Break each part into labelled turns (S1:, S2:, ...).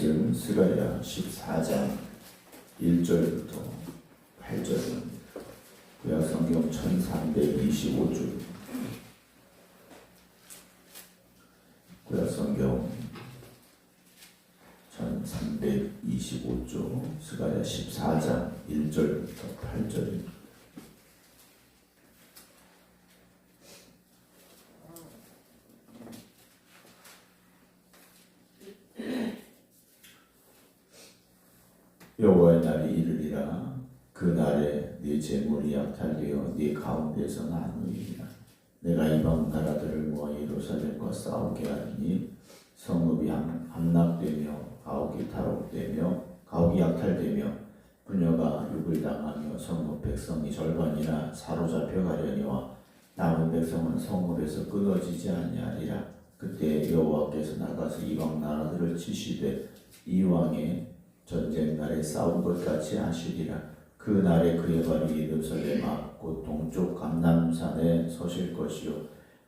S1: 말씀 스가랴 14장 1절부터 8절입니다. 구약성경 1325줄, 구약성경 1325조 스가랴 14장 1절부터 8절입니다. 여호와의 날이 이르리라. 그 날에 네 재물이 약탈되어 네 가운데서 나누리라. 내가 이방 나라들을 모아 예루살렘과 싸우게 하리니 성읍이 함락되며 가옥이 탈옥되며 가옥이 약탈되며 부녀가 육을 당하며 성읍 백성이 절반이나 사로잡혀 가려니와 남은 백성은 성읍에서 끊어지지 아니하리라. 그때 여호와께서 나가서 이방 나라들을 치시되 이 왕의 전쟁 날에 싸운 것 같이 하시리라. 그 날에 그의 발이 예루살렘 앞 곧 동쪽 감람산에 서실 것이요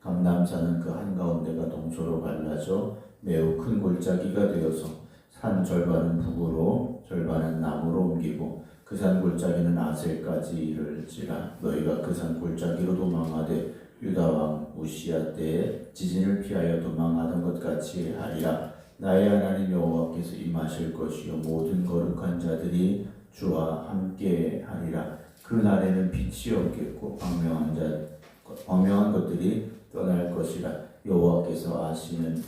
S1: 감람산은 그 한가운데가 동서로 갈라져 매우 큰 골짜기가 되어서 산 절반은 북으로 절반은 남으로 옮기고 그 산 골짜기는 아셀까지 이를지라. 너희가 그 산 골짜기로 도망하되 유다 왕 우시야 때에 지진을 피하여 도망하던 것 같이 하리라. 나의 하나님 여호와께서 임하실 것이요 모든 거룩한 자들이 주와 함께 하리라. 그 날에는 빛이 없겠고 광명한 것들이 떠날 것이라. 여호와께서 아시는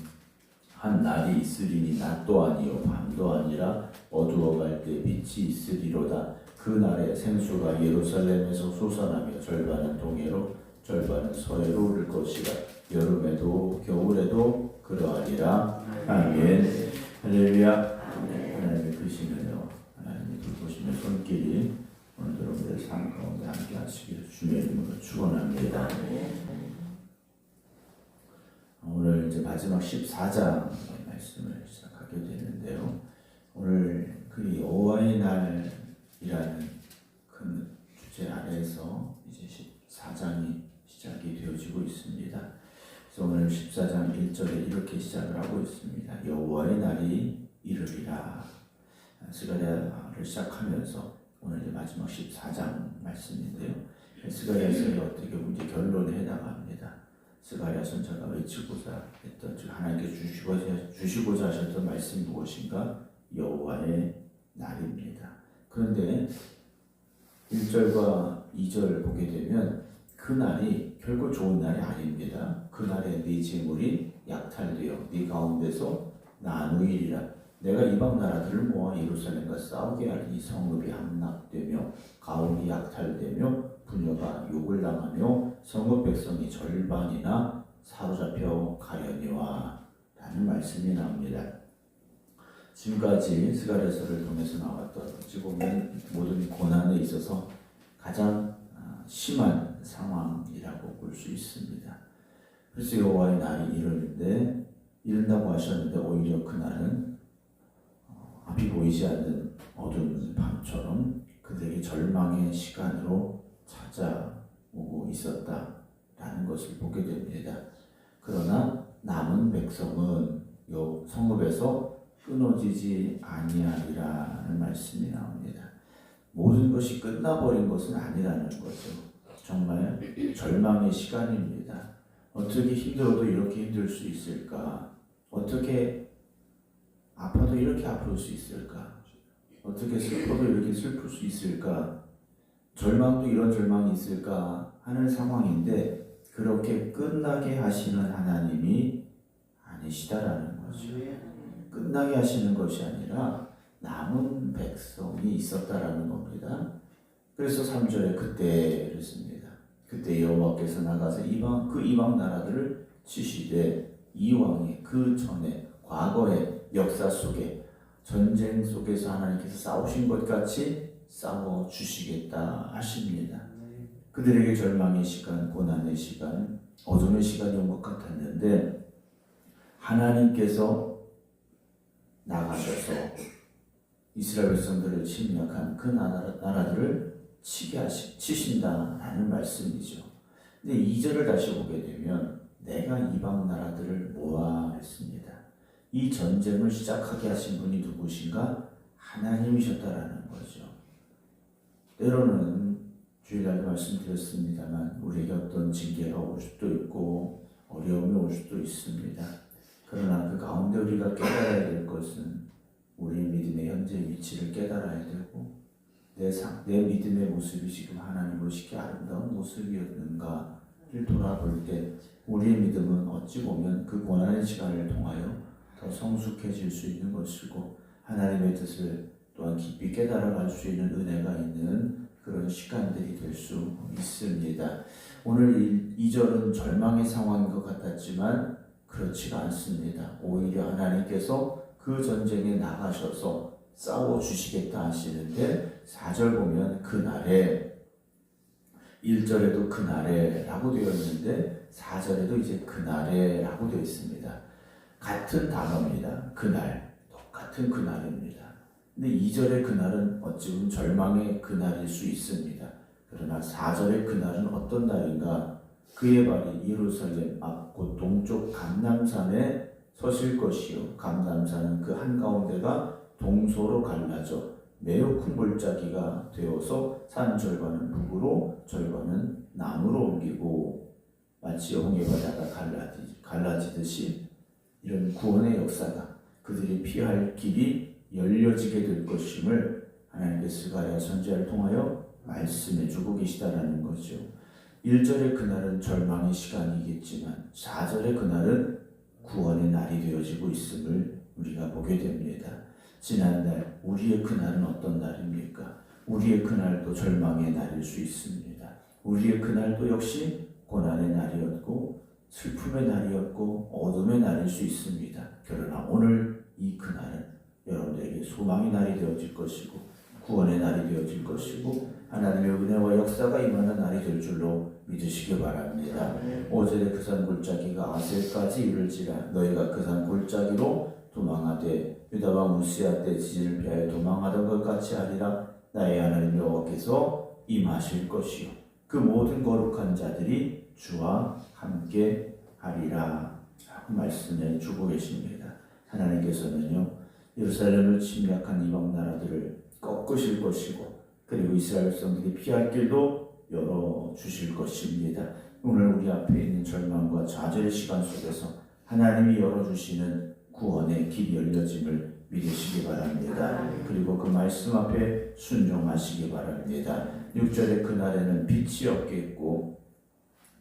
S1: 한 날이 있으리니 낮도 아니요 밤도 아니라 어두워갈 때 빛이 있으리로다. 그 날에 생수가 예루살렘에서 솟아나며 절반은 동해로 절반은 서해로 오를 것이라. 여름에도 겨울에도 그러하리라. 아멘. 할렐루야. 하나님의 크시면요, 하나님의 돌보시며 손길이 오늘 여러분들의 삶 가운데 함께 하시기를 주님의 이름으로 축원합니다. 오늘 이제 마지막 14장의 말씀을 시작하게 되는데요. 오늘 그 여호와의 날이라는 큰 주제 아래에서 이제 14장이 시작이 되어지고 있습니다. 그래서 오늘 14장 1절에 이렇게 시작을 하고 있습니다. 여호와의 날이 이르리라. 스가랴를 시작하면서 오늘 이제 마지막 14장 말씀인데요. 스가랴서의 어떻게 보면 이제 결론에 해당합니다. 스가랴 선자가 외치고자 했던, 즉 하나님께 주시고자 하셨던 말씀이 무엇인가? 여호와의 날입니다. 그런데 1절과 2절을 보게 되면 그 날이 결코 좋은 날이 아닙니다. 그 날에 네 재물이 약탈되어 네 가운데서 나누이리라. 내가 이방 나라들을 모아 예루살렘과 싸우게 하리니 성읍이 함락되며 가옥이 약탈되며 부녀가 욕을 당하며 성읍 백성이 절반이나 사로잡혀 가려니와 라는 말씀이 나옵니다. 지금까지 스가랴서를 통해서 나왔던 어찌 보면 모든 고난에 있어서 가장 심한 상황이라고 볼 수 있습니다. 그래서 여호와의 날이 이른다고 하셨는데 오히려 그날은 앞이 보이지 않는 어두운 밤처럼 그들에게 절망의 시간으로 찾아오고 있었다라는 것을 보게 됩니다. 그러나 남은 백성은 요 성읍에서 끊어지지 아니하리라는 말씀이 나옵니다. 모든 것이 끝나버린 것은 아니라는 거죠. 정말 절망의 시간입니다. 어떻게 힘들어도 이렇게 힘들 수 있을까? 어떻게 아파도 이렇게 아플 수 있을까? 어떻게 슬퍼도 이렇게 슬플 수 있을까? 절망도 이런 절망이 있을까? 하는 상황인데 그렇게 끝나게 하시는 하나님이 아니시다라는 거죠. 끝나게 하시는 것이 아니라 남은 백성이 있었다라는 겁니다. 그래서 3절에 그때 그랬습니다. 그때 여호와께서 나가서 이방 나라들을 치시되 이 왕이 그 전에 과거의 역사 속에 전쟁 속에서 하나님께서 싸우신 것 같이 싸워 주시겠다 하십니다. 그들에게 절망의 시간, 고난의 시간, 어둠의 시간이 온 것 같았는데 하나님께서 나가셔서 이스라엘 백성들을 침략한 그 나라들을 치신다라는 말씀이죠. 근데 2절을 다시 보게 되면 내가 이방 나라들을 모아 했습니다. 이 전쟁을 시작하게 하신 분이 누구신가? 하나님이셨다라는 거죠. 때로는 주일날도 말씀드렸습니다만 우리에게 어떤 징계가 올 수도 있고 어려움이 올 수도 있습니다. 그러나 그 가운데 우리가 깨달아야 될 것은 우리 믿음의 현재 위치를 깨달아야 되고 내 믿음의 모습이 지금 하나님으로 시키 아름다운 모습이었는가를 돌아볼 때 우리의 믿음은 어찌 보면 그 고난의 시간을 통하여 더 성숙해질 수 있는 것이고 하나님의 뜻을 또한 깊이 깨달아갈 수 있는 은혜가 있는 그런 시간들이 될 수 있습니다. 오늘 2절은 절망의 상황인 것 같았지만 그렇지가 않습니다. 오히려 하나님께서 그 전쟁에 나가셔서 싸워주시겠다 하시는데 4절 보면 그날에 1절에도 그날에 라고 되어 있는데 4절에도 이제 그날에 라고 되어 있습니다. 같은 단어입니다. 그날, 똑같은 그날입니다. 근데 2절의 그날은 어찌 보면 절망의 그날일 수 있습니다. 그러나 4절의 그날은 어떤 날인가? 그의 발이 예루살렘 앞 곧 동쪽 감람산에 서실 것이요 감람산은 그 한가운데가 동서로 갈라져 매우 큰 골짜기가 되어서 산 절반은 북으로 절반은 남으로 옮기고 마치 홍해 바다가 갈라지듯이 이런 구원의 역사가 그들이 피할 길이 열려지게 될 것임을 하나님께서 스가랴 선지자를 통하여 말씀해 주고 계시다라는 거죠. 1절의 그날은 절망의 시간이겠지만 4절의 그날은 구원의 날이 되어지고 있음을 우리가 보게 됩니다. 지난날 우리의 그날은 어떤 날입니까? 우리의 그날도 절망의 날일 수 있습니다. 우리의 그날도 역시 고난의 날이었고 슬픔의 날이었고 어둠의 날일 수 있습니다. 그러나 오늘 이 그날은 여러분들에게 소망의 날이 되어질 것이고 구원의 날이 되어질 것이고 하나님의 은혜와 역사가 임하는 날이 될 줄로 믿으시기 바랍니다. 5절에 그 산 골짜기가 아셀까지 이를지라 너희가 그 산 골짜기로 도망하되 유다와 무시아 때 지진을 피하여 도망하던 것 같이 하리라. 나의 하나님 여호와께서 임하실 것이요 그 모든 거룩한 자들이 주와 함께 하리라 라고 말씀해 주고 계십니다. 하나님께서는요 예루살렘을 침략한 이방 나라들을 꺾으실 것이고 그리고 이스라엘 백성들이 피할 길도 열어주실 것입니다. 오늘 우리 앞에 있는 절망과 좌절의 시간 속에서 하나님이 열어주시는 구원의 길이 열려짐을 믿으시기 바랍니다. 그리고 그 말씀 앞에 순종하시기 바랍니다. 6절에 그날에는 빛이 없겠고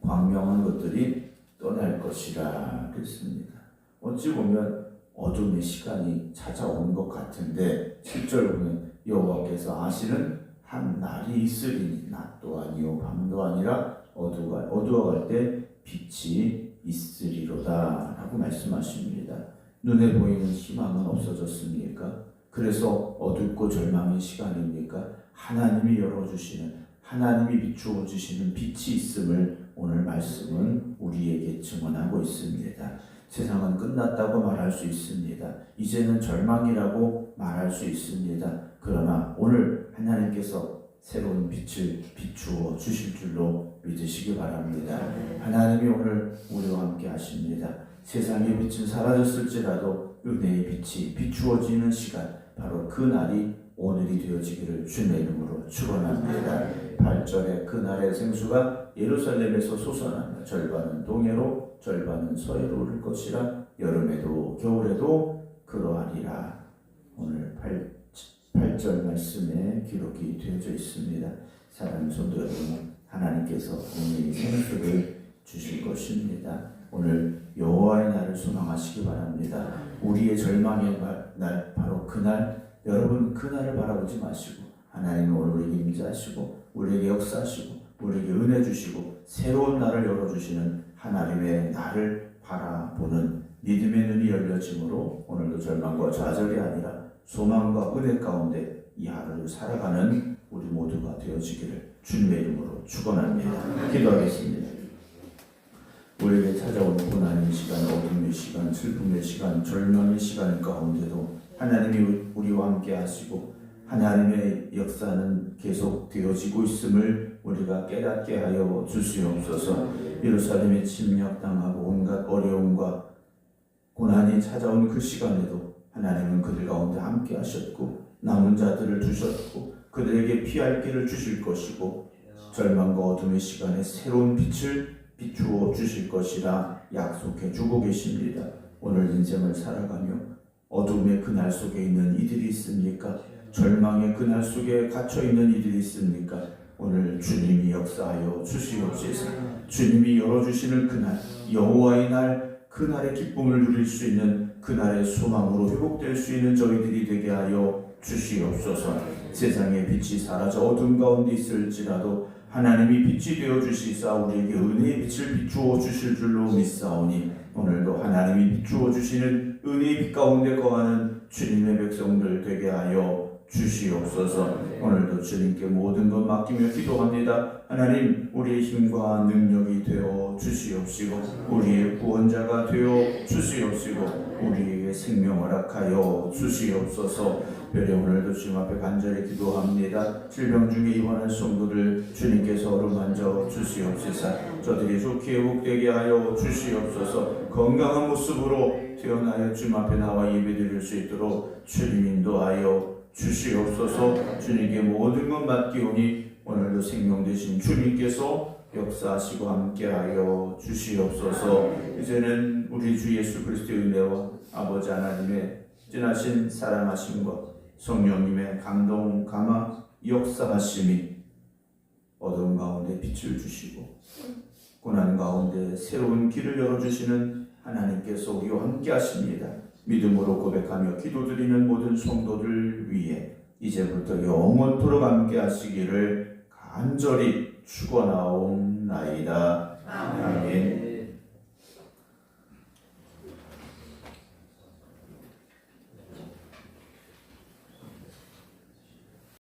S1: 광명한 것들이 떠날 것이라 그랬습니다. 어찌 보면 어둠의 시간이 찾아온 것 같은데 7절 보면 여호와께서 아시는 한 날이 있으리니 낮도 아니요 밤도 아니라 어두워갈 때 빛이 있으리로다 라고 말씀하십니다. 눈에 보이는 희망은 없어졌습니까? 그래서 어둡고 절망의 시간입니까? 하나님이 열어주시는 하나님이 비추어 주시는 빛이 있음을 오늘 말씀은 우리에게 증언하고 있습니다. 세상은 끝났다고 말할 수 있습니다. 이제는 절망이라고 말할 수 있습니다. 그러나 오늘 하나님께서 새로운 빛을 비추어 주실 줄로 믿으시기 바랍니다. 하나님이 오늘 우리와 함께 하십니다. 세상의 빛은 사라졌을지라도 은혜의 빛이 비추어지는 시간 바로 그 날이 오늘이 되어지기를 주님의 이름으로 축원합니다. 8절에 그날의 생수가 예루살렘에서 솟아나며 절반은 동해로 절반은 서해로 오를 것이라 여름에도 겨울에도 그러하리라. 오늘 8절 말씀에 기록이 되어져 있습니다. 사랑하는 성도 여러분, 하나님께서 오늘 생수를 주실 것입니다. 오늘 여호와의 날을 소망하시기 바랍니다. 우리의 절망의 날 바로 그날 여러분 그날을 바라보지 마시고 하나님은 오늘 우리에게 임재하시고 우리에게 역사하시고 우리에게 은혜 주시고 새로운 날을 열어주시는 하나님의 날을 바라보는 믿음의 눈이 열려짐으로 오늘도 절망과 좌절이 아니라 소망과 은혜 가운데 이 하루를 살아가는 우리 모두가 되어지기를 주님의 이름으로 축원합니다. 기도하겠습니다. 우리에게 찾아오는 고난의 시간, 어둠의 시간, 슬픔의 시간, 절망의 시간 가운데도 하나님이 우리와 함께 하시고 하나님의 역사는 계속 되어지고 있음을 우리가 깨닫게 하여 주시옵소서. 예루살렘에 침략당하고 온갖 어려움과 고난이 찾아온 그 시간에도 하나님은 그들 가운데 함께 하셨고 남은 자들을 두셨고 그들에게 피할 길을 주실 것이고 절망과 어둠의 시간에 새로운 빛을 비추어 주실 것이라 약속해 주고 계십니다. 오늘 인생을 살아가며 어둠의 그날 속에 있는 이들이 있습니까? 절망의 그날 속에 갇혀 있는 이들이 있습니까? 오늘 주님이 역사하여 주시옵소서. 주님이 열어주시는 그날, 여호와의 날, 그날의 기쁨을 누릴 수 있는 그날의 소망으로 회복될 수 있는 저희들이 되게 하여 주시옵소서. 세상의 빛이 사라져 어둠 가운데 있을지라도 하나님이 빛이 되어 주시사 우리에게 은혜의 빛을 비추어 주실 줄로 믿사오니 오늘도 하나님이 비추어 주시는 은혜의 빛 가운데 거하는 주님의 백성들 되게 하여 주시옵소서. 오늘도 주님께 모든 것 맡기며 기도합니다. 하나님, 우리의 힘과 능력이 되어 주시옵시고 우리의 구원자가 되어 주시옵시고 우리에게 생명을 허락하여 주시옵소서. 별의 오늘도 주님 앞에 간절히 기도합니다. 질병 중에 입원한 성도들 주님께서 어루만져 주시옵소서. 저들이 좋게 회복되게 하여 주시옵소서. 건강한 모습으로 태어나여 주님 앞에 나와 예배드릴 수 있도록 주님 인도하여 주시옵소서. 주님께 모든 것 맡기오니 오늘도 생명 되신 주님께서 역사하시고 함께하여 주시옵소서. 이제는 우리 주 예수 그리스도의 은혜와 아버지 하나님의 진하신 사랑하심과 성령님의 감동 감화 역사하심이 어두운 가운데 빛을 주시고 고난 가운데 새로운 길을 열어주시는 하나님께서 우리와 함께 하십니다. 믿음으로 고백하며 기도드리는 모든 성도들 위해 이제부터 영원토록 함께 하시기를 간절히 축원하옵나이다. 아멘.